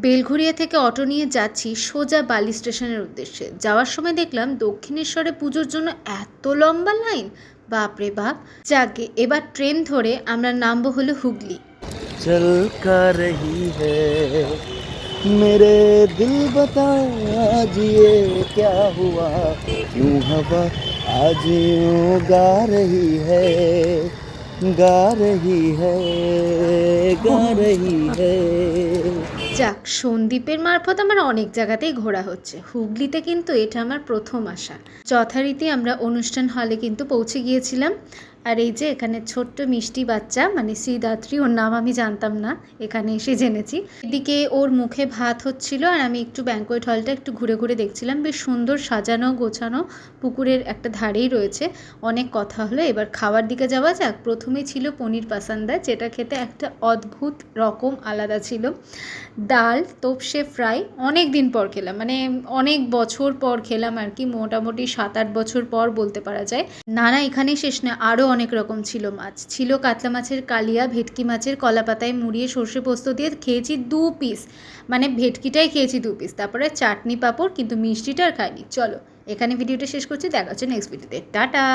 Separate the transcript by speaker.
Speaker 1: বেলঘরিয়া থেকে অটো নিয়ে যাচ্ছি সোজা বালি স্টেশনের উদ্দেশ্যে। যাওয়ার সময় দেখলাম দক্ষিণেশ্বরে পুজোর জন্য এত লম্বা লাইন, বাপরে বাপ। যাকে এবার ট্রেন ধরে আমরা নামবো হলো হুগলি।
Speaker 2: चल कर रही है मेरे दिल बता आज ये क्या हुआ क्यों हवा आज यूं गा रही है गा रही है गा रही है।
Speaker 1: যাক, সন্দীপের মারফত আমার অনেক জায়গাতেই ঘোরা হচ্ছে, হুগলিতে কিন্তু এটা আমার প্রথম আসা। যথারীতি আমরা অনুষ্ঠান হলে কিন্তু পৌঁছে গিয়েছিলাম। আর এই যে এখানে ছোট্ট মিষ্টি বাচ্চা, মানে শ্রীদাত্রী, ওর নাম আমি জানতাম না, এখানে এসে জেনেছি। এদিকে ওর মুখে ভাত হচ্ছিল আর আমি একটু ব্যাঙ্কোয়েট হলটা একটু ঘুরে ঘুরে দেখছিলাম। বেশ সুন্দর সাজানো গোছানো, পুকুরের একটা ধারেই রয়েছে। অনেক কথা হলো, এবার খাওয়ার দিকে যাওয়া যাক। প্রথমে ছিল পনির পাসান্দা, যেটা খেতে একটা অদ্ভুত রকম আলাদা ছিল। ডাল, তোপসে ফ্রাই, অনেক দিন পর খেলাম, মানে অনেক বছর পর খেলাম আর কি, মোটামুটি 7-8 বছর পর বলতে পারা যায়। নানা এখানেই শেষ না, আরও অনেক রকম ছিল মাছ। ছিল কাতলা মাছের কালিয়া, ভেটকি মাছের কলা পাতায় মুড়িয়ে সর্ষে পোস্ত দিয়ে খেয়েছি 2 পিস, মানে ভেটকিটাই খেয়েছি 2 পিস, তারপরে চাটনি পাঁপড়, কিন্তু মিষ্টিটা আর খাইনি। চলো এখানে ভিডিওটা শেষ করছি, দেখা হচ্ছে নেক্সট ভিডিওতে, টাটা।